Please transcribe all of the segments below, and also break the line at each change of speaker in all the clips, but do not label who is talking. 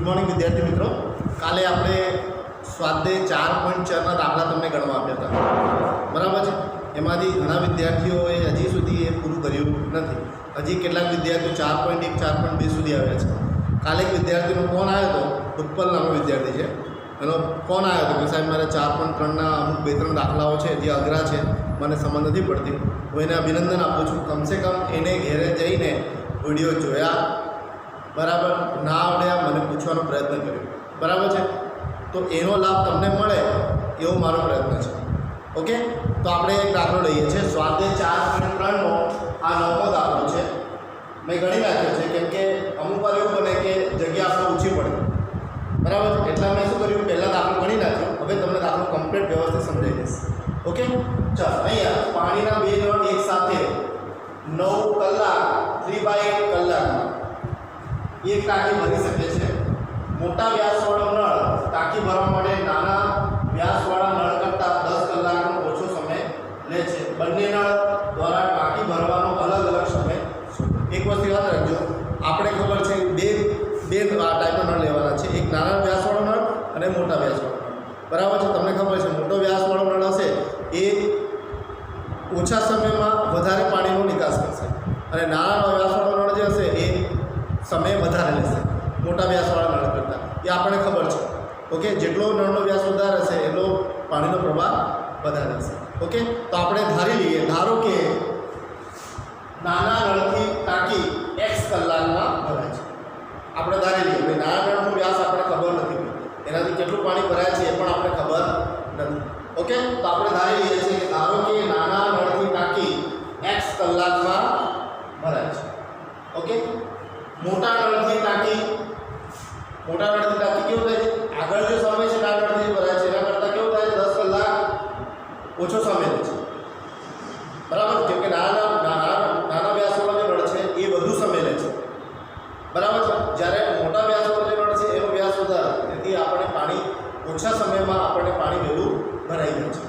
Good morning વિદ્યાર્થી મિત્રો. કાલે આપણે સ્વાધ્યાય 4.4ના દાખલા તમને ગણવા આપ્યા હતા, બરાબર છે. એમાંથી ઘણા વિદ્યાર્થીઓએ હજી સુધી એ પૂરું કર્યું નથી. હજી કેટલાક વિદ્યાર્થીઓ 4.1 4.2 સુધી આવ્યા છે. કાલે એક વિદ્યાર્થીનો ફોન આવ્યો હતો, ઉત્પલ નામનો વિદ્યાર્થી છે. એનો ફોન આવ્યો હતો કે સાહેબ મારે 4.3ના અમુક 2-3 દાખલાઓ છે જે અઘરા છે, મને સમજ નથી પડતી. હું એને અભિનંદન આપું છું. કમસે કમ એને ઘેરે જઈને વિડીયો જોયા, બરાબર, ના આવડ્યા મને પૂછવાનો પ્રયત્ન કર્યો, બરાબર છે. તો એનો લાભ તમને મળે એવો મારો પ્રયત્ન છે. ઓકે, તો આપણે એક દાખલો લઈએ છીએ. સ્વાધ્યાય 4.3નો આ નવમો દાખલો છે. મેં ગણી નાખ્યો છે કેમ કે અમુક વાર એવું બને કે જગ્યા આપણે ઓછી પડે, બરાબર. એટલે મેં શું કર્યું, પહેલાં દાખલો ગણી નાખ્યો. હવે તમને દાખલો કમ્પ્લીટ વ્યવસ્થિત સમજાવી દઈશ. ઓકે, ચાલો. અહીંયા પાણીના બે નળ એક સાથે 9 કલાક 3/8 કલાકમાં એક ટાંકી ભરી શકે છે. મોટા વ્યાસવાળો નળ ટાંકી ભરવા માટે નાના વ્યાસવાળા નળ કરતાં 10 કલાકનો ઓછો સમય લે છે. બંને નળ દ્વારા ટાંકી ભરવાનો અલગ અલગ સમય. એક વસ્તુ યાદ રાખજો, આપણે ખબર છે બે ટાઈપના નળ લેવાના છે. એક નાના વ્યાસવાળો નળ અને મોટા વ્યાસવાળો નળ, બરાબર છે. તમને ખબર છે મોટો વ્યાસવાળો નળ હશે એ ઓછા સમયમાં વધારે પાણીનો નિકાસ કરશે, અને નાના વ્યાસવાળો નળ જે હશે એ સમય વધારે લેશે મોટા વ્યાસવાળા નળ કરતાં. એ આપણને ખબર છે. ઓકે, જેટલો નળનો વ્યાસ વધારે હશે એટલો પાણીનો પ્રવાહ વધારે હશે. ઓકે, તો આપણે ધારી લઈએ, ધારો કે નાના નળથી ટાંકી x કલાકમાં ભરાય છે. આપણે ધારી લઈએ ભાઈ નાના નળનો વ્યાસ આપણે ખબર નથી, એનાથી કેટલું પાણી ભરાય છે એ પણ આપણે ખબર નથી. ઓકે, તો આપણે ધારી લઈએ છીએ કે ધારો કે નાના નળથી ટાંકી x કલાકમાં ભરાય છે. ઓકે, મોટા નળથી ટાંકી કેવું થાય છે, આગળ જે સમય છે નાના નળથી ભરાય છે એના કરતાં કેવું થાય છે, 10 કલાક ઓછો સમય લે છે, બરાબર. કેમ કે નાના વ્યાસવાળો જે નળ છે એ વધુ સમય લે છે, બરાબર છે. જ્યારે મોટા વ્યાસવાળો જે નળ છે એનો વ્યાસ વધારે, તેથી આપણે પાણી ઓછા સમયમાં આપણને પાણી વહેલું ભરાઈ જાય છે,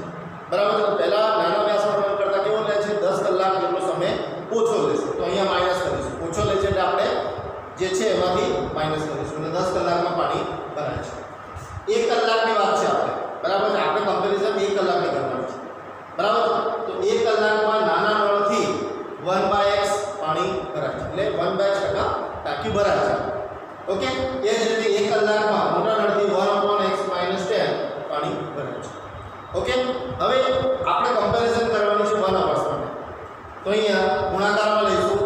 બરાબર છે. પહેલાં નાના વ્યાસવાળો નળ કરતાં કેવો લે છે, 10 કલાક જેટલો સમય ઓછો લેશે. તો અહીંયા માઇનસ કરીશું, ઓછો લે છે એટલે આપણે જે છે એમાંથી માઇનસ કરીશું અને 10 કલાકમાં પાણી ભરાય છે. 1 કલાકની વાત છે આપણે, બરાબર છે. આપણે કમ્પેરિઝન 1 કલાકની કરવાની છે, બરાબર. તો 1 કલાકમાં નાના નળથી 1/x પાણી ભરાય છે, એટલે 1/x ટકા ટાંકી ભરાય છે. ઓકે, એ જ રીતે 1 કલાકમાં મોટા નળથી 1/x - 10 પાણી ભરાય છે. ઓકે, હવે આપણે કમ્પેરિઝન કરવાની છે 1 અવર્સ માટે. તો અહીંયા ગુણાકારમાં લઈશું,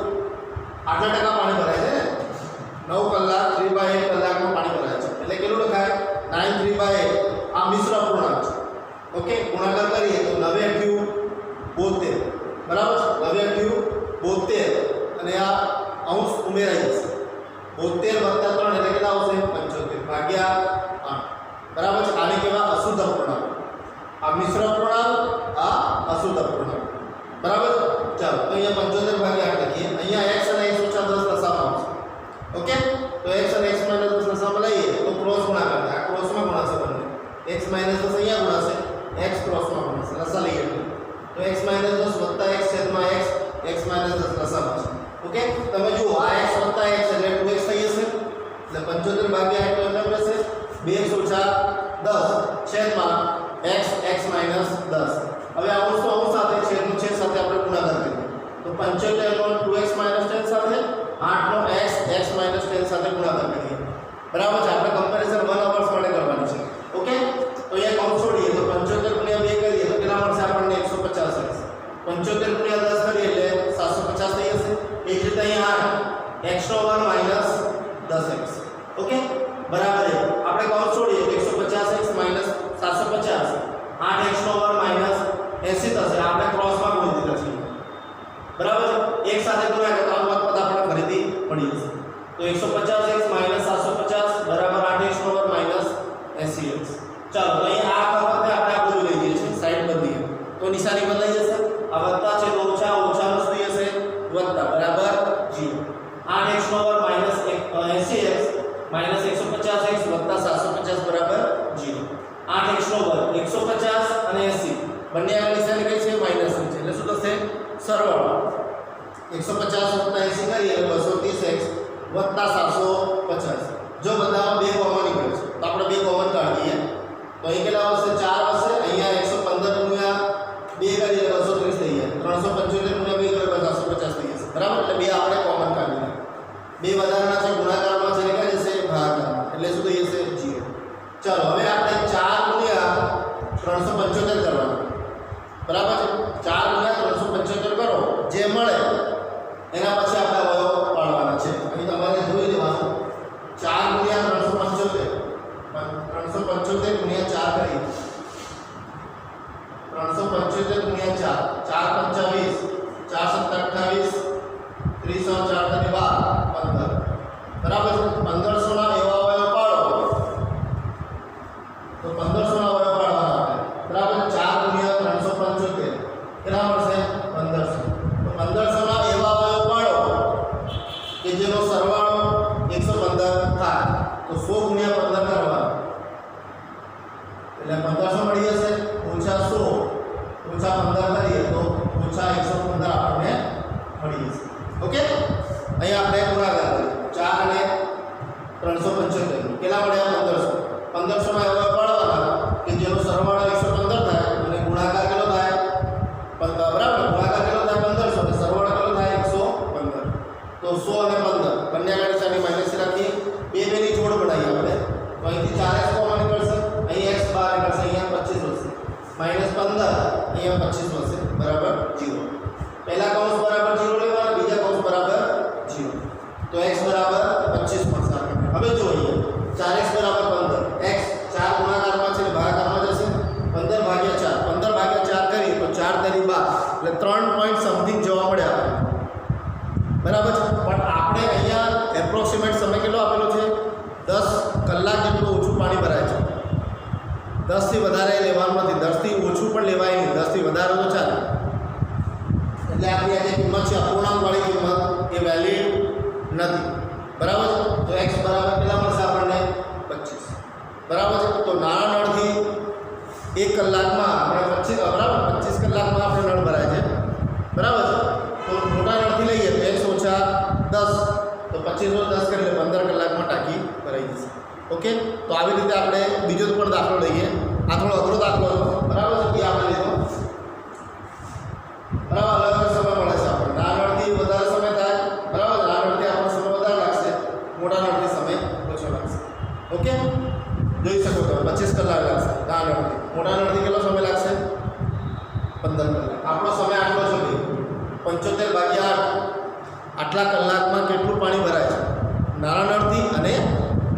આટલા ટકા પાણી ભરાય છે ને, 9 કલાક 3/8 કલાકમાં પાણી ભરાય છે, એટલે કેટલું લખાય, 9 3/8. આ મિશ્ર અપૂર્ણાંક છે. ઓકે, ગુણાકાર કરીએ તો 9 × 72, બરાબર છે. 9 × 72 અને આ અંશ ઉમેરાઈ જશે. 72 + 3 એટલે કેટલા આવશે, 75 ભાગ્યા 8, બરાબર છે. આને કહેવાય અશુદ્ધ અપૂર્ણાંક. આ મિશ્ર અપૂર્ણાંક, આ અશુદ્ધ અપૂર્ણાંક, બરાબર. ચાલો, તો અહીંયા 75 ભાગ્યા 8 લખીએ. અહીંયા x અને x - 10 લસામાં આવશે. ઓકે, તો x અને x - 10 લસામાં લઈએ તો ક્રોસ ગુણાકાર થાય. આ ક્રોસમાં ગુણાશે બંને. x - 10 અહીંયા ગુણાશે, x ક્રોસમાં ગુણાશે. લસા લઈએ તો x - 10 + x છેદમાં x, x - 10 લસામાં છે. ઓકે, તમે જુઓ આ x + x એટલે 2x થઈ જશે, એટલે 75 ભાગ્યા 8 એટલે રહેશે 2x - 10 છેદમાં x, x - 10. હવે આ અંશ તો અંશ સાથે, છેદનું છેદ સાથે આપણે ગુણાકાર કરીએ તો 75 નો 2x - 10 સાથે, 8 નો x, x - 10 સાથે ગુણાકાર કરીએ, બરાબર છે. આપણે કમ્પેરિઝન 1 અવર્સ માટે કરવાની છે. ઓકે, તો અહીંયા કૌંસ છોડીએ તો 75 × 2 કરીએ તો કેટલા મળશે આપણને, 150. 75 × 10 કરીએ એટલે 750 થઈ જશે. એ જ રીતે અહીંયા 8 x નો વર્ગ માઈનસ 10x. ઓકે, બરાબર. આપણે કૌંસ છોડીએ તો 150x માઈનસ 750, 8x નો વર્ગ માઈનસ 80 થશે. આપણે ક્રોસમાં ગુણી દીધા છે, બરાબર છે. એક સાથે ગુણ્યા તો ત્રણ પદ આપણે ફરીથી મળી જશે. તો 150x માઈનસ 750 બરાબર 8x નો વર્ગ માઈનસ 80x. ચાલો, તો અહીંયા આ વખતે આપણે આ બધું લઈ જઈએ છીએ, સાઈડ બદલીએ તો નિશાની બદલાઈ જશે. આ વત્તા છે તો ઓછા, ઓછાનું શું થઈ જશે, વત્તા, બરાબર 0. 8x નો વર્ગ માઈનસ 80x માઈનસ 150x વત્તા 750 બરાબર 0. 8x નો વર્ગ 150 અને 80 બંને આ નિશાની કઈ છે, માઈનસ છે, એટલે શું થશે, સરવાળો 150 + 80 કરીએ એટલે 230x વત્તા 750. જો બધામાં બે બે વધારાના છે ગુણાકારમાં છે એટલે જશે ભાગાકારમાં, એટલે શું થઈ જશે 0. ચાલો હવે આપણે 4 ગુણ્યા 375 કરવાનું, બરાબર છે. 4 ગુણ્યા 375 કરો, જે મળે એના પછી આપણે અવયવ પાડવાના છે. અહીં તમારે જોઈ લેવાનું 4 ગુણ્યા 375 ગુણ્યા 4 કરીએ. 375 ગુણ્યા 4 4 25 4 7 28 30 4 12 15, બરાબર છે. 1500 ના એવા અવયવ પાડો તો 1500 ના અવયવ પાડવાના આપણે, બરાબર. 4 ગુણ્યા 375 કેટલા મળશે 1500. તો 1500 ના એવા અવયવ પાડો કે જેનો સરવાળો 115 થાય, તો 100 ગુણ્યા 15 કરવાનો એટલે 1500 મળી જશે. ઓછા 100 ઓછા 15 કરીએ તો ઓછા 115 આપણને મળી જશે. ઓકે, અહીં આપણે ગુણાકાર કરીએ 4 અને 375 કેટલા મળ્યા 1500. 1500 ના એવા પાડવાના કે જેનો સરવાળો 115 થાય અને ગુણાકાર કેટલો થાય 15, બરાબર. ગુણાકાર કેટલો થાય 1500 અને સરવાળો કેટલો થાય 115. તો 100 અને 15 બંને આગળ સાની માઈનસ રાખીએ, બે ની જોડ બનાવીએ આપણે. તો અહીંથી 4x કોમન નીકળશે, અહીં x બહાર નીકળશે, અહીંયા 25 વધશે, -15 અહીંયા 25 વધશે, બરાબર 0. પહેલા કૌંસ બરાબર 0 લેવાના, બીજા કૌંસ બરાબર 0. તો x બરાબર 25 મળશે આપણને. હવે જોઈએ 4x બરાબર 15, x 4 ગુણાકારમાં છે ભાગાકારમાં જશે, 15 ભાગ્યા 4 કરીએ તો 4 તેરી 12 એટલે 3 પોઈન્ટ સમથિંગ જોવા મળે આપણને, બરાબર છે. પણ આપણે અહીંયા એપ્રોક્સિમેટ સમય કેટલો આપેલો છે 10 કલાક જેટલું ઓછું પાણી ભરાય છે. 10 થી વધારે લેવાનું નથી, 10 થી ઓછું પણ લેવાય નહીં, 10 થી વધારે તો ચાલે. એટલે આપણી આ જે કિંમત છે અપૂર્ણાંકવાળી કિંમત એ વેલિડ નથી, બરાબર છે. તો x બરાબર કેટલા મળશે આપણને 25, બરાબર છે. તો નાના નળથી 1 કલાકમાં આપણે 25, બરાબર 25 કલાકમાં આપણે નળ ભરાય છે, બરાબર છે. તો મોટા નળથી લઈએ તો x ઓછા 10, તો 25 + 10 કરીએ 15 કલાકમાં ટાંકી ભરાઈ જશે. ઓકે, તો આવી રીતે આપણે બીજો પણ દાખલો લઈએ. આ થોડો અઘરો દાખલો હતો, બરાબર છે. કે આપણે લીધો, બરાબર. અલગ અલગ સમય મળે છે આપણને. નાના નળથી વધારે સમય થાય, બરાબર. નાના નળથી આપણો સમય વધારે લાગશે, મોટા નળથી સમય ઓછો લાગશે. ઓકે, જોઈ શકો છો 25 કલાક લાગશે નાના નળથી, મોટા નળથી કેટલો સમય લાગશે 15 કલાક. આપણો સમય આટલો છે 75/8. આટલા કલાકમાં કેટલું પાણી ભરાય છે નાના નળથી અને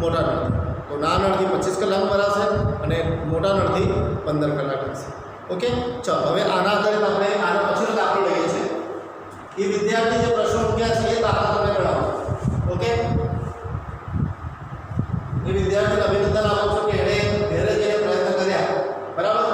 મોટા નળથી? તો નાના નળથી 25 કલાક ભરાશે અને મોટા નળથી 15 કલાક લાગશે. ઓકે, ચાલો હવે આના આધારિત આપણે આના પછીનો દાખલો લઈએ છીએ. એ વિદ્યાર્થી જે પ્રશ્નો મૂક્યા છે એ દાખલા તમને ગણાવો. ઓકે, એ વિદ્યાર્થીને અભિનંદન આપો છો કે એણે ઘરે જઈને પ્રયત્ન કર્યા, બરાબર.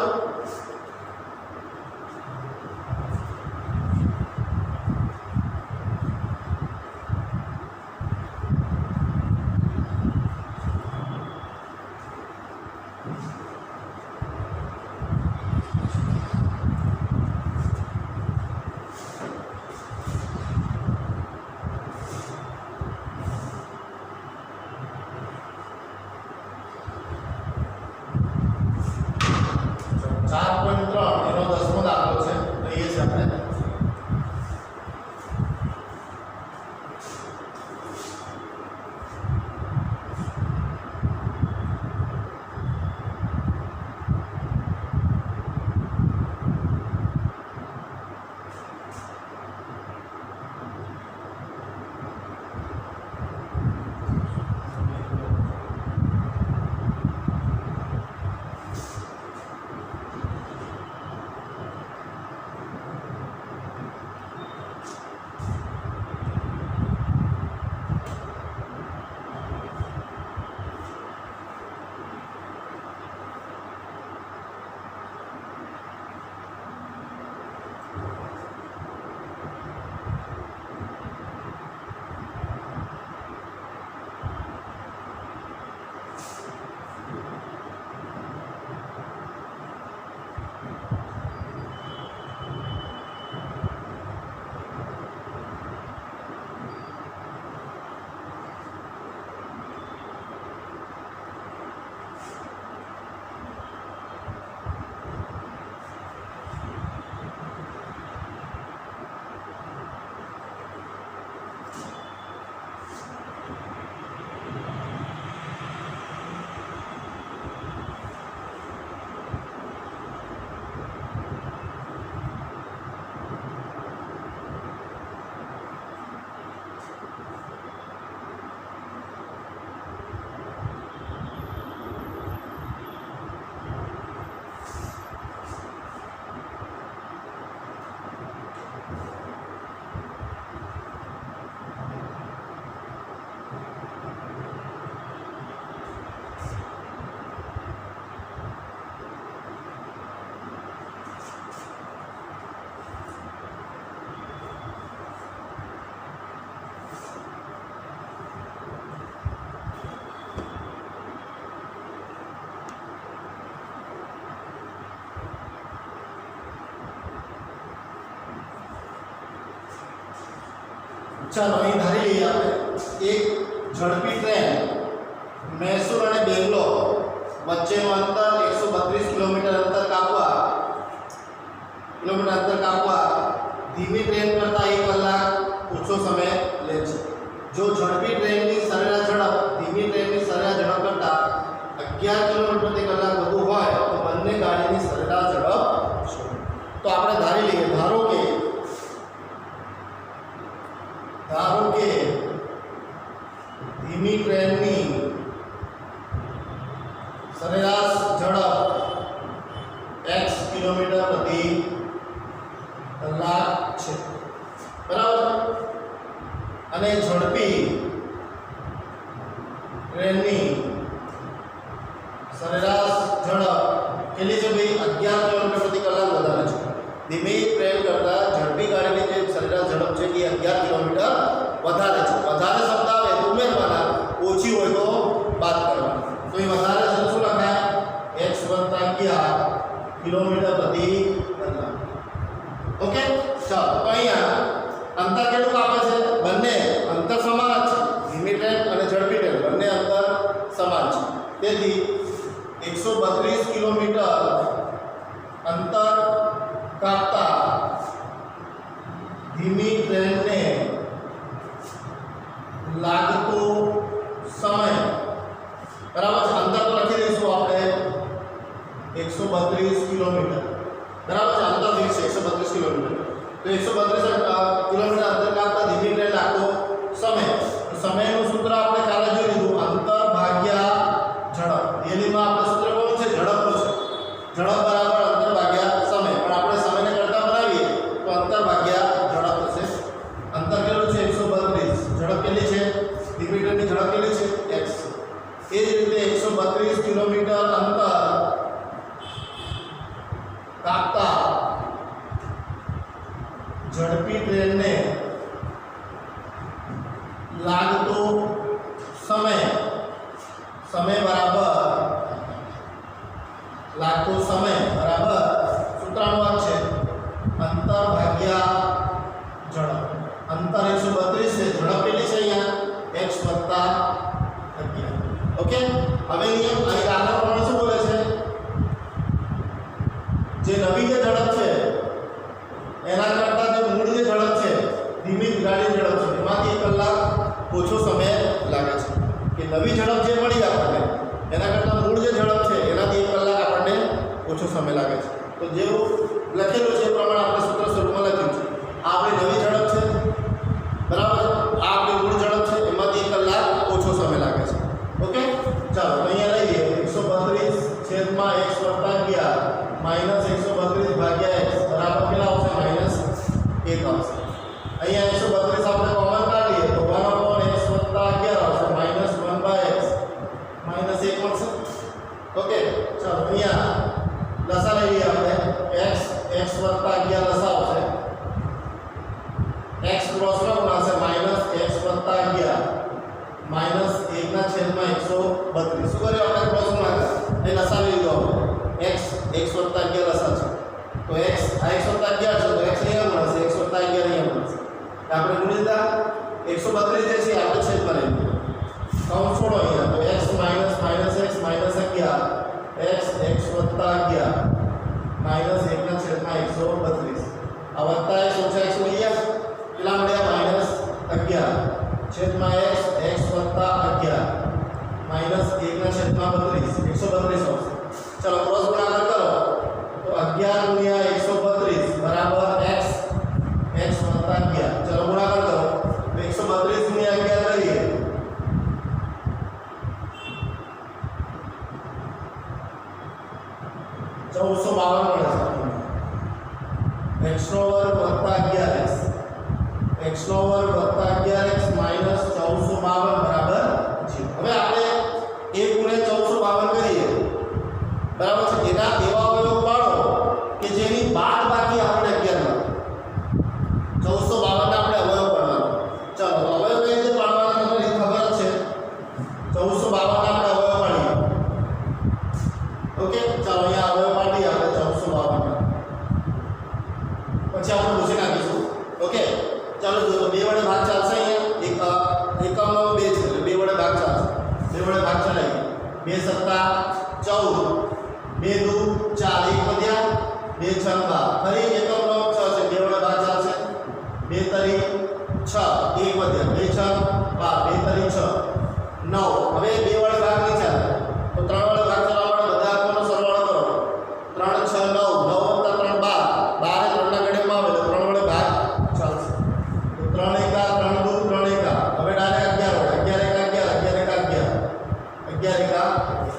ચાલો અહીં ધારી લઈએ આપણે એક ઝડપી ટ્રેન મૈસૂર અને બેંગ્લોર વચ્ચેનું અંતર 132 કિલોમીટર અંતર કાપવા ધીમી ટ્રેન કરતાં 1 કલાક ઓછો સમય લે છે. જો ઝડપી ટ્રેનની સરેરાશ ઝડપ ધીમી ટ્રેનની સરેરાશ ઝડપ કરતાં 11 કિલોમીટર પ્રતિ કલાક વધુ હોય તો બંને ગાડીની સરેરાશ ઝડપ શોધો. તો આપણે ધારી લઈએ ધારો કે ધીમી ટ્રેનની સરેરાશ ઝડપ x કિલોમીટર પ્રતિ કલાક છે, બરાબર. અને ઝડપી ટ્રેનની સરેરાશ ઝડપ કેટલી છે ભાઈ? 11 કિલોમીટર પ્રતિ કલાક વધારે છે. ધીમી ટ્રેન કરતાં ઝડપી ગાડીની જે સરેરાશ ઝડપ છે એ 11 કિલોમીટર વધારે છે. વધારે શબ્દ આવે તો ઉમેરવાના, ઓછી હોય તો બાદ કરવાના. તો એ વધારે છે શું લખાય? x + 11 કિલોમીટર પ્રતિ કલાક. ઓકે, ચાલો. તો અહીંયા અંતર કેટલું કાપે છે? બંને અંતર સમાન જ છે. ધીમી ટ્રેન અને ઝડપી ટ્રેન બંને અંતર સમાન છે. તેથી 132 કિલોમીટર અંતર કાપતા ધીમી ટ્રેનને લાગતો સમય, બરાબર છે. અંતર તો લખી દઈશું આપણે 132 કિલોમીટર, બરાબર છે. અંતર છે 132 કિલોમીટર. તો 132 કિલોમીટર અંતર કાપતા ધીમી ટ્રેન લાગતો સમય. સમયનું સૂત્ર આપણે કાલે જોઈ લીધું, અંતર ભાગ્યા ઝડપ. રીઅલીમાં આપણે સૂત્ર કોનું છે? ઝડપનું છે. ઝડપ બરાબર અંતર ભાગ્યા સમય. પણ આપણે સમયને કરતા બનાવીએ તો અંતર ભાગ્યા ઝડપ થશે. અંતર કેટલું છે? 132. ઝડપ કેટલી છે? ધીમી ટ્રેનની ઝડપ કેટલી છે? x. એ જ રીતે 132 કિલોમીટર અંતર કાપતા ઝડપી ટ્રેનને લાગતો સમય બરાબર લાગતો સમય બરાબર સૂત્રનું વાત છે અંતર ભાગ્યા ઝડપ. અંતર 132 છે, ઝડપ કેટલી છે અહીંયા? x + 11. ઓકે, હવે નિયમ અહીં દાખલા પ્રમાણે શું બોલે છે? જે નવી જે ઝડપ છે એના કરતાં જે મૂળ જે ઝડપ છે, ધીમી ગાડીની ઝડપ છે, એમાંથી 1 કલાક ઓછો સમય લાગે છે. કે નવી ઝડપ જે મળી આપણને એના કરતાં મૂળ જે ઝડપ છે એનાથી 1 કલાક આપણને ઓછો સમય લાગે છે. તો જેવું લખેલું છે એ પ્રમાણે આપણે સૂત્ર સ્વરૂપમાં લખ્યું છે. આ આપણી નવી ઝડપ છે, બરાબર. આ આપણી મૂળ ઝડપ છે, એમાંથી 1 કલાક ઓછો સમય લાગે છે. ઓકે, ચાલો. તો અહીંયા લઈએ 132 છેદમાં x + 11 માઇનસ 132 ભાગ્યા x બરાબર કેટલા આવશે? -1 આવશે. અહીંયા 132 આપણે કોમન કાઢીએ તો 1/x + 11 આવશે, -1/x -1 મળશે. ઓકે, ચાલો. અહીંયા લસા લઈએ આપણે. x + 11 લસા આવશે. x ક્રોસમાં ગુણાશે -x + 11 -1/132. શું કર્યું આપણે? ક્રોસ ગુણાકાર. એ લસા લઈ લીધો આપણે. x + 11 લસા છે. તો x આ 1 + 11 છે તો x અહીંયા મળશે, 1 + 11 અહીંયા મળશે. આપણે ગુણી દીધા. 132 જે છે આપણે છેદમાં લઈ લીધું. કૌંસ છોડો અહીંયા. તો x - -x -11 x + 11 -1/132. આ વત્તા x ઓછા x મળી ગયા. કેટલા મળ્યા? -11 છેદમાં x + 11 -1/32. 132 આવશે. ચલો ક્રોસ ગુણાકાર કરો તો 11 × 132 બરાબર x + 11. ચલો ગુણાકાર કરો તો 132 × 11 કરીએ 1452 મળે છે. x² + 11x x² + 11x -1452 બરાબર 0. હવે આપણે 1 × 1452 કરીએ, બરાબર છે. એના એવા અવયવ પાડો કે જેની બાદ બાકી આપણે 11 મળે. 1452 ના આપણે અવયવ પાડવાનો. ચાલો, તો અવયવ કઈ રીતે પાડવાના તમને ખબર છે. 1452 ના આપણે અવયવ પાડીએ. ઓકે, ચાલો અહીંયા અવયવ પાડીએ આપણે 1452 વડે ભાગ ચલાવીએ. 2 સત્તા 14, 2 દુ 4, 1 વધ્યા, 2 6 12. ફરી એકમનો 6 છે, 2 વડે ભાગ ચાલશે. 2 તરી 6, 1 વધ્યા, 2 6 12, 2 તરી 6 9. હવે 2 વડે ભાગ નહીં ચાલે તો 3 વડે ભાગ ચલાવવા માટે બધા અંકોનો સરવાળો કરો. 3 6 9, 9 + 3 12, 12 એ 3 ના ગણ્યમાં આવે તો 3 વડે ભાગ ચાલશે. તો 3 એકા 3 દુ 3 એકા. હવે ડાયરેક્ટ 11 વડે 11 એકા 11, 11 એકા 11.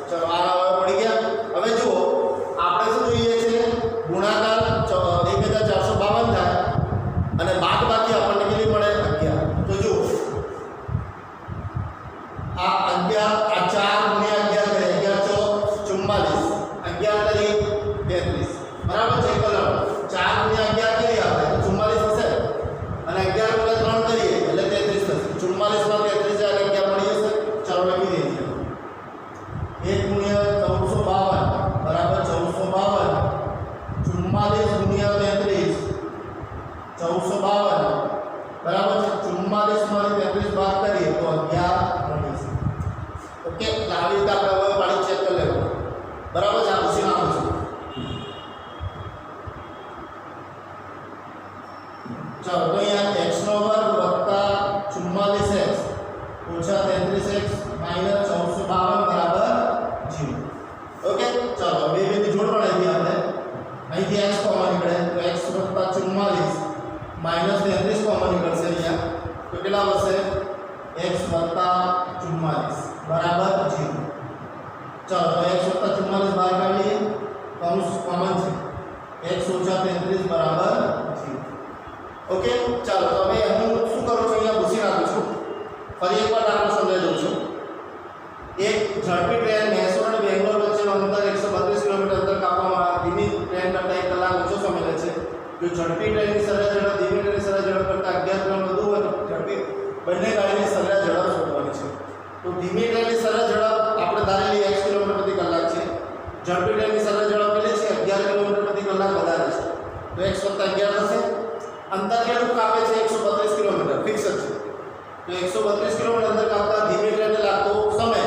ચલો આ હવે પડી ગયા. હવે જુઓ આપણે શું જોઈએ છે, ગુણાકાર 1452 થાય અને બાદબાકી આપણને કેટલી મળે 11. તો જુઓ આ 11 આ 4 × 11 કરે 11 × 4 44, 11 તરી 33 બરાબર છે. કલમ 4 × 11 કરીએ આપણે તો 44 થશે અને 11 × 3 કરીએ એટલે 33 થશે. 44 માં 33 જાય એટલે 11 મળી જશે. ચાલો લખી દઈએ. 1 × 1452 બરાબર 1452. 44 × 33 1452 બરાબર છે. 44 માંથી 33 બાદ કરીએ તો 11 મળી જશે. ઓકે, એટલે આવી રીતે આપણે હવે પાડી ચેક કરી લેવું. બરાબર છે. આ પૂછી નાખું છું. ચાલો તો અહીંયા x નો વર્ગ વત્તા 44x ઓછા 33x માઈનસ 1452 બરાબર 0. ઓકે, ચાલો બે બેથી જોડ બનાવી આપણે. અહીંથી x કોમન નીકળે તો x વત્તા 44 માઈનસ 33 કોમન નીકળશે અહીંયા તો કેટલા વધશે x વત્તા 44 બરાબર 0. ચાલો તો x વત્તા 44 બહાર કાઢીએ, કૌંસ કોમન છે. x ઓછા 33 બરાબર 0. ઓકે, ચાલો તો હવે હું શું કરું છું, અહીંયા પૂછી નાખું છું. ફરી એકવાર દાખલો સમજાવી દઉં છું. એક ઝડપી ટ્રેન મૈસૂર અને બેંગ્લોર વચ્ચેનું અંતર 132 કિલોમીટર અંતર કાપવામાં આવે. ધીમી ટ્રેન કરતાં 1 કલાક ઓછો સમય લે છે. જો ઝડપી ટ્રેનની સરેરાશ ઝડપ ધીમી ટ્રેનની સરેરાશ ઝડપ કરતાં 11 કિલોમીટર વધુ હોય તો ઝડપી બંને ગાડીની સરેરાશ ઝડપ શોધવાની છે. તો ધીમી ટ્રેનની સરેરાશ ઝડપ આપણે ધારેલી 1 કિલોમીટર પ્રતિ કલાક છે. ઝડપી ટ્રેનની સરેરાશ ઝડપ કેટલી છે 11 કિલોમીટર પ્રતિ કલાક વધારે છે. તો x + 11 થશે. અંતર કેટલું કાપે છે 132 કિલોમીટર ફિક્સ છે. તો 132 કિલોમીટર અંતર કાપતા ધીમી ટ્રેનને લાગતો સમય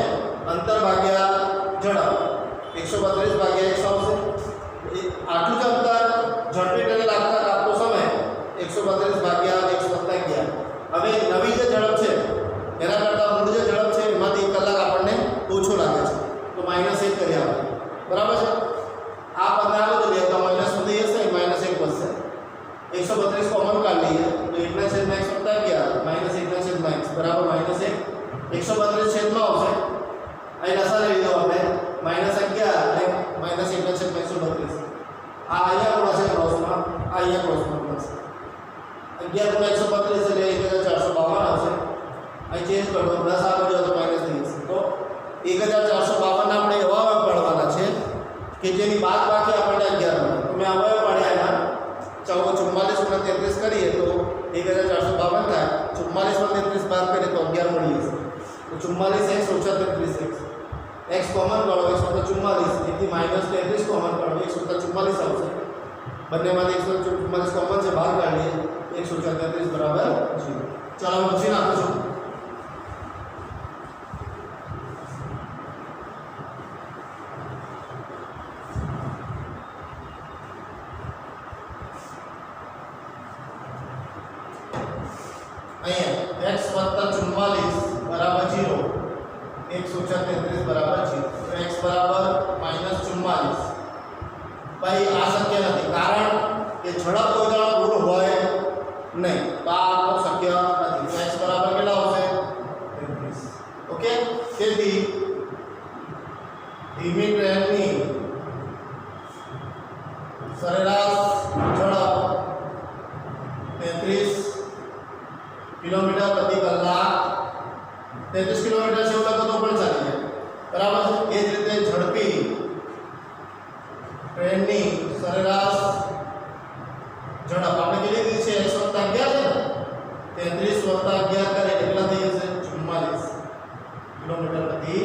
અંતર ભાગ્યા ઝડપ 132 ભાગ્યા x આવશે. આટલું જ અંતર ઝડપી ટ્રેનને લાગતા કાપતો સમય 132 ભાગ્યા x + 11. હવે નવી જે ઝડપ છે એના કરતાં મૂળ જે ઝડપ છે એમાંથી 1 કલાક આપણને ઓછો લાગે છે તો -1 કરી આપણે. બરાબર છે. આ 15 આવે તો બે તો માઈનસ વધી જશે, -1 વધશે. 132 કોમન કાઢી લઈએ તો 1/x + 11 -1/x બરાબર -1. 132 છેદમાં આવશે. અહીં લસા લઈ લીધો આપણે -11 અને -1/132. આ અહીંયા પણ હશે ક્રોસમાં, આ અહીંયા ક્રોસમાં હશે. 11 × 132 એટલે 1452 આવશે. અહીં ચેન્જ કરો પ્લસ આગળ જાઓ તો માઈનસ થઈ જશે. તો 1452 આપણે એવા અવયવ પાડવાના છે કે જેની બાદ બાકી આપણને 11 મળે. તો મેં અવયવ પાડ્યા એના 44 × 33 કરીએ તો 1452 થાય. 44 માંથી 33 બાદ કરીએ તો 11 મળી જશે. તો 44x ઓછા 33x. x કોમન કાઢો 144 એથી -33 કોમન કાઢો 144 આવશે. બંનેમાંથી 144 કોમન છે બહાર કાઢીએ 133 બરાબર 0. ચાલો હું પૂછી નાખું છું. અહીંયા x + 44 બરાબર 0, x ઓછા 33 બરાબર 0. તો x બરાબર -44. ભાઈ આ શક્ય નથી કારણ કે ઝડપ કોઈ દાડો ઋણ હોય નહીં. તો આ શક્ય નથી. તો x બરાબર કેટલા આવશે 33. ઓકે, તેથી ધીમી ટ્રેનની સરેરાશ ઝડપ 33 કિલોમીટર પ્રતિ કલાક. 33 કિલોમીટર છે એવું લખો તો પણ ચાલી જાય. બરાબર છે. એ જ રીતે ઝડપી ટ્રેનની સરેરાશ ઝડપ આપણે કેટલી દીધી છે 1 + 11 છે ને 33 + 11 કરે કેટલા થઈ જશે 44 કિલોમીટર પ્રતિ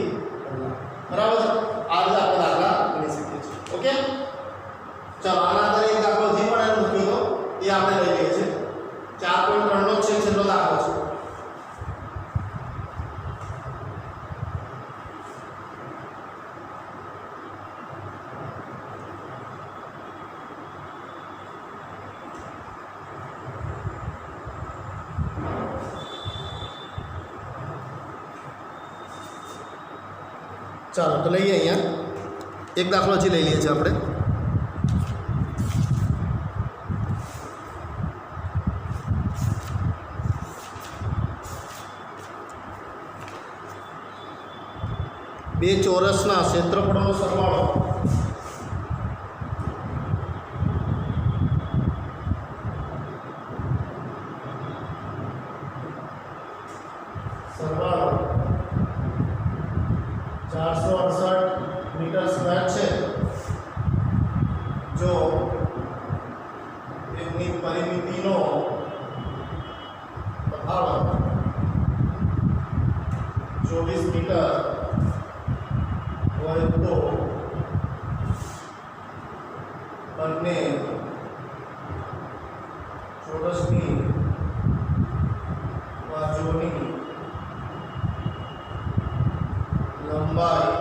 કલાક. બરાબર છે. આ રીતે આપણે દાખલા ગણી શકીએ છીએ. ઓકે, ચાલો આના આધારે એક દાખલો જે પણ એનો મૂકી દો એ આપણે લઈ લઈએ છીએ. 4.3 નો છેલ્લો દાખલો છે. ચાલો તો લઈએ અહીંયા એક દાખલો હજી લઈ લઈએ છીએ આપણે. બે ચોરસના ક્ષેત્રફળનો સરવાળો સરવાળો 468 મીટર સ્ક્વેર છે જો તેમની પરિમિતિનો તફાવત 24 મીટર હોય તો બંને ચોરસની બાજુની લંબાઈ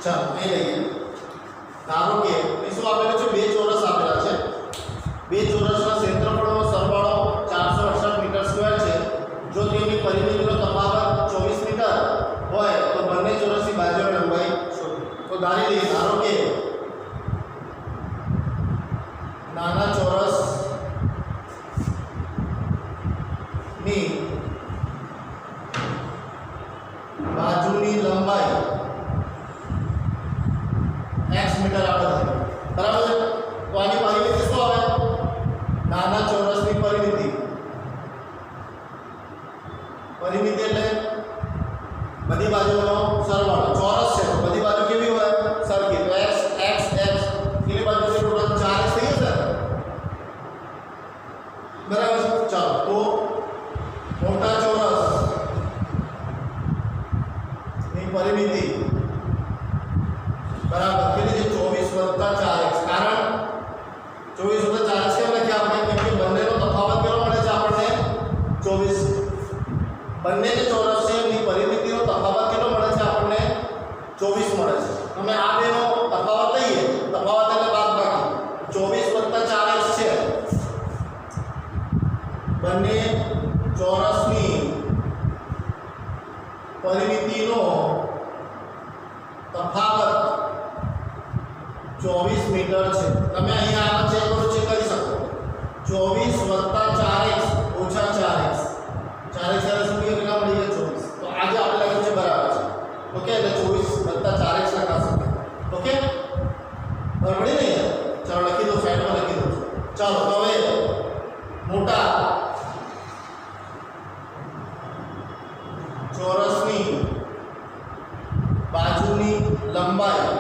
ચાલો એ લઈએ. ધારો કે શું આપેલું છે? બે ચોરસ આપેલા છે. બે ચોરસના ક્ષેત્રફળનો સરવાળો 468 મીટર સ્ક્વેર છે. જો તેની પરિમિતિનો તફાવત 24 મીટર હોય તો બંને ચોરસની બાજુની લંબાઈ શોધો. તો ધારી લઈએ, ધારો કે નાના ચોરસ ની બાજુની લંબાઈ x મીટર આપણે બરાબર છે. તો આની પરિમિતિ શું આવે? નાના ચોરસની પરિમિતિ. પરિમિતિ એટલે બધી બાજુનો સરવાળો. ચોરસ છે તો બધી બાજુ કેવી હોય? સરખી. તો x x x કેટલી બાજુ છે? ટોટલ 4x થઈ જશે બરાબર છે. ચાલો તો મોટા ચોરસ ની પરિમિતિ બરાબર કેટલી છે? 24 + 4x. કારણ 24 + 4x કેમ લખ્યા આપણે? કેમ કે બંનેનો તફાવત કેટલો મળે છે આપણને? 24. બંને જે ચોરસ છે એની પરિમિતિનો તફાવત કેટલો મળે છે આપણને? 24 મળે છે. અમે આ બેનો તફાવત લઈએ, તફાવત એટલે બાદબાકી. 24 + 4x છે. બંને ચોરસની પરિમિતિનો તફાવત 24 મીટર છે. તમે અહીંયા આ ચેક કરો, ચેક કરી શકો. 24 + 4x - 4x. 4x શું કેટલા મળી ગયા? 24. તો આજે આપણે લખ્યું છે બરાબર છે. ઓકે, એટલે 24 + 4x લખાશે. ઓકે, બરાબર ને? ચાલો લખી દો, સાઈડમાં લખી દો. ચાલો તો હવે મોટા ચોરસની બાજુની લંબાઈ.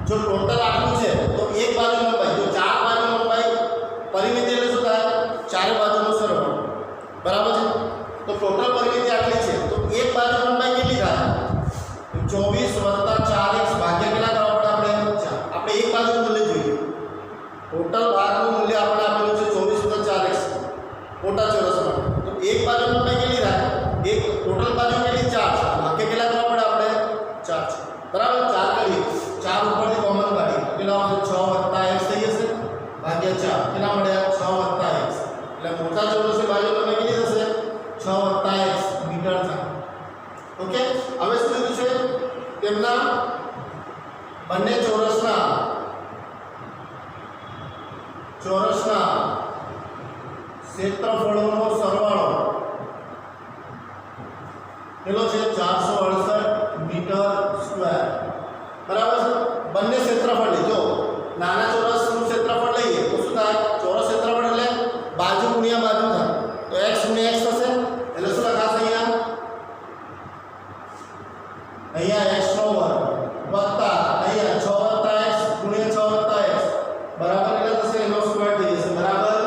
જો ટોટલ આટલું છે તો એક બાજુ લંબાઈ, જો ચાર બાજુ લંબાઈ પરિમિતિ એટલે શું થાય? ચારે બાજુનો સરવાળો બરાબર છે. તો ટોટલ પરિમિતિ આટલી છે તો એક બાજુ લંબાઈ કેટલી થાય? 24 + 4x ભાગ્યા કેટલા કરવા પડે આપણે? 4. આપણે એક બાજુનું મૂલ્ય જોઈએ. ટોટલ ભાગનું મૂલ્ય આપણે આપેલું છે 24 + 4x મોટા ચોરસ માટે. તો એક બાજુ લંબાઈ કેટલી થાય? એક ટોટલ બાજુ કેટલી? 4 છે. ભાગ્યા કેટલા કરવા પડે આપણે? 4 છે બરાબર. 4 કરીએ, 4 ઉપરથી કોમન કાઢીએ કેટલા આવશે? 6 + x થઈ જશે ભાગ્યા 4 કેટલા મળ્યા? 6 + x. એટલે મોટા ચોરસની બાજુ તમે કેટલી થશે? 6 + x મીટર થાય. ઓકે, હવે શું કીધું છે? તેમના બંને ચોરસના ક્ષેત્રફળોનો સરવાળો કેટલો છે? 468 મીટર સ્ક્વેર બરાબર છે. બંને ક્ષેત્રફળ જો નાના ચોરસનું ક્ષેત્રફળ લઈએ તો શું થાય? ચોરસ ક્ષેત્રફળ એટલે બાજુ ગુણ્યા બાજુ થાય. તો x ગુણ્યા x થશે. એટલે શું લખાશે અહીંયા x નો વર્ગ વત્તા અહીંયા 6 + x ગુણ્યા 6 + x બરાબર કેટલા થશે? એનો સ્ક્વેર થઈ જશે બરાબર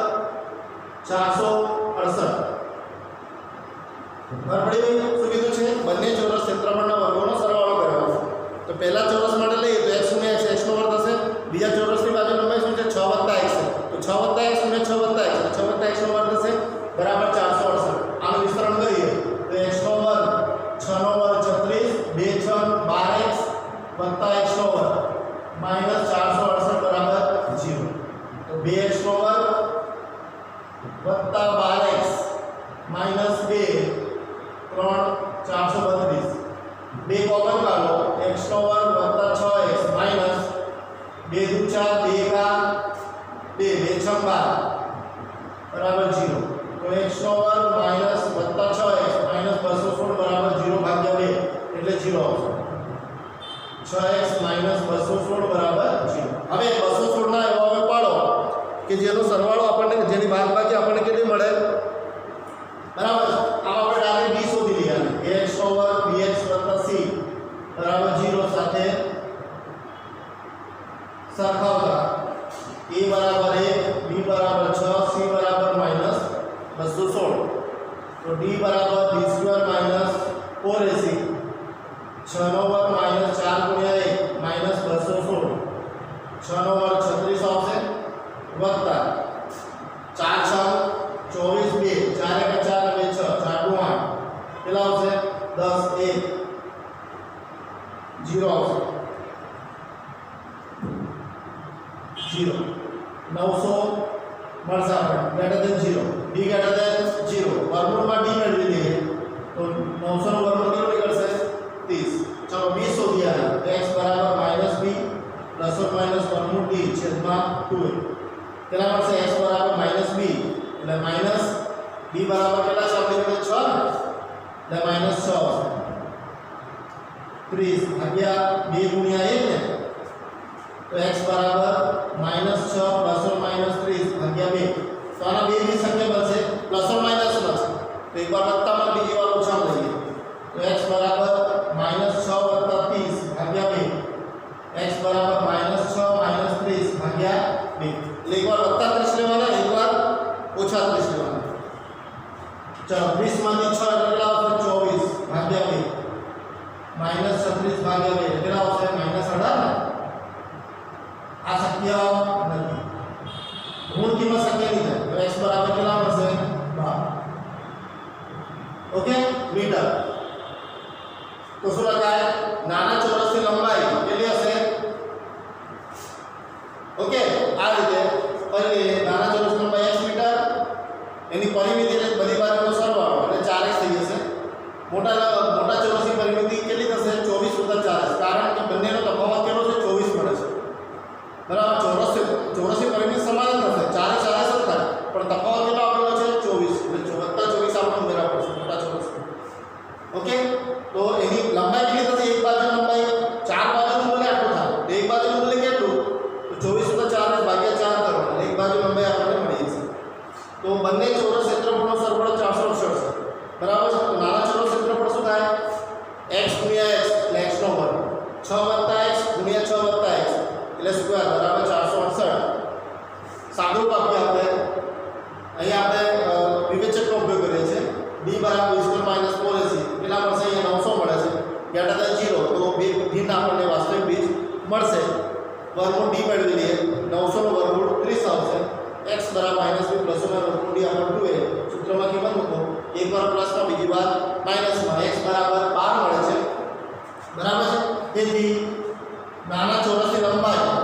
468. બરાબર પડી ગયું? શું કીધું છે? 2x નો વર્ગ વત્તા 12x માઈનસ 2 3 432 2 કોમન કાઢો x નો વર્ગ વત્તા 6x માઈનસ 2 દુ 4 2 એકા 2 2 6 12 બરાબર 0 તો x નો વર્ગ માઈનસ વત્તા 6x માઈનસ 216 બરાબર 0 ભાગ્યા 2 એટલે 0 આવશે 6x માઈનસ 216 બરાબર 0 હવે 216 ના એવા હવે પાડો કે જેનો સરવાળો આપણને જેની બાદબાકી આપણને કેટલી મળે બરાબર આમ આપણે ડાયરેક્ટ b શોધી લઈએ x નો વર્ગ bx + c બરાબર 0 સાથે સરખાવતા a બરાબર 1 b બરાબર 6 c બરાબર -216 તો d બરાબર d² - 4ac 6 નો વર્ગ -4 * 1 -216 6 નો વર્ગ 36 આવશે વત્તા 4 6 24 2 4 * 4 = 6 4 * 8 કેટલા આવશે 10 1 0 આવશે 0 900 મળશે આપણે > 0 d > 0 વર્ગમૂળમાં d મેળવી દઈએ તો 900 નો વર્ગમૂળ કેટલો નીકળશે 30 ચલો b શોધી આયા x બરાબર -b ± વર્ગમૂળ d છેદમાં 2a કેટલા મળશે x બરાબર -b એટલે માઈનસ b બરાબર કેટલા છે આપણે કીધું 6 એટલે -6 આવશે 30 ભાગ્યા 2 ગુણ્યા 1 ને તો x બરાબર -6 ± 30 ભાગ્યા 2 તો આના બે ની સંખ્યા બનશે પ્લસ ઓર માઈનસ માં છે તો એકવાર વત્તામાં બીજી વાર ઓછામાં લઈએ તો x બરાબર -6 + 30 ભાગ્યા 2 x બરાબર -6 - 30 ભાગ્યા 2 એટલે એકવાર વત્તા 30 લેવાના એકવાર ઓછા 30 લેવાના ચલો 30 માંથી 6 એટલે કેટલા આવશે 24 ભાગ્યા 2 -36 ભાગ્યા 2 કેટલા આવશે -18 ને આ શક્ય નથી ઋણ કિંમત શક્ય નહીં થાય તો x બરાબર કેટલા મળશે 12 ઓકે મીટર તો શું લખાય નાના ચોરસની લંબાઈ કેટલી હશે ઓકે આ રીતે ફરી નાના ચોરસની લંબાઈ x મીટર એની પરિમિતિ એટલે બધી બાજુનો સરવાળો એટલે 4x થઈ જશે મોટા ચોરસની પરિમિતિ કેટલી થશે 24 + 40 કારણ કે બંનેનો તફાવત કેટલો છે 24 મળે છે બરાબર ચોરસની પરિમિતિ સમાન જ થશે 4x 4x જ થાય પણ તફાવત કેટલો આપેલો છે 24 એટલે +24 આપણે ઉમેરવા પડશે મોટા ચોરસ ઓકે તો એની લંબાઈ કેટલી થશે એક બાજુની લંબાઈ 4 બાજુનું મૂલ્ય આટલું થાય તો એક બાજુનું મૂલ્ય કેટલું તો 24 + 40 ભાગ્યા 4 કરવાનું એક બાજુ લંબાઈ આપણને મળી જશે તો બંને ચોરસ ક્ષેત્રફળનો સરવાળો 468 છે બરાબર છે તો નાના ચોરસ ક્ષેત્રફળ શું થાય x * x એટલે x નો વર્ગ 6 + x * 6 + x એટલે સ્ક્વેર બરાબર 468 સાદું આપીએ આપણે અહીંયા આપણે વિવેચકનો ઉપયોગ કરીએ છીએ d બરાબર d² - 4ac કેટલા મળશે અહીંયા 900 મળે છે > 0 તો બે ભિન્ન આપણને વાસ્તવિક બીજ મળશે વર્ગમૂળ d મેળવી લઈએ 900 નો વર્ગમૂળ 30 આવશે x બરાબર -b પ્લસ નો વર્ગમૂળ d આપણે 2a સૂત્રમાં કિંમત મૂકો એકવાર પ્લસમાં બીજી વાર માઈનસમાં x બરાબર 12 મળે છે બરાબર છે તેથી નાના ચોરસની લંબાઈ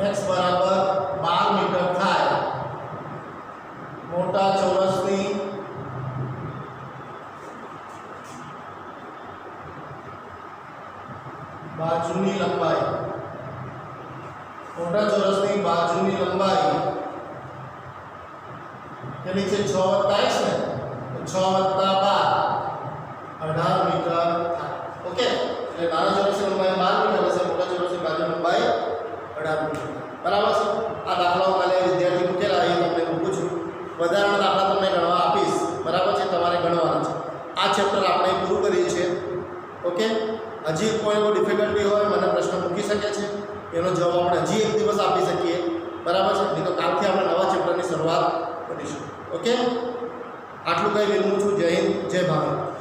x બરાબર 12 મીટર થાય મોટા ચોરસની બાજુની લંબાઈ મોટા ચોરસની બાજુની લંબાઈ કેટલી છે 6 + x ને 6 + 12 18 મીટર થાય ઓકે એટલે નાના ચોરસની લંબાઈ 12 મીટર હશે મોટા ચોરસની બાજુની લંબાઈ 18 મીટર બરાબર છે આ દાખલાઓ કાલે વિદ્યાર્થી મૂકેલા એ તમને મૂકું છું વધારાના દાખલા તમને ગણવા આપીશ બરાબર છે તમારે ગણવાના છે આ ચેપ્ટર આપણે પૂરું કરીએ છીએ ઓકે હજી કોઈ એવો ડિફિકલ્ટી હોય મને પ્રશ્ન મૂકી શકે છે એનો જવાબ આપણે હજી એક દિવસ આપી શકીએ બરાબર છે નહીં તો કાલથી આપણે નવા ચેપ્ટરની શરૂઆત કરીશું ઓકે આટલું કંઈ વિનમું છું જય હિન્દ જય ભારત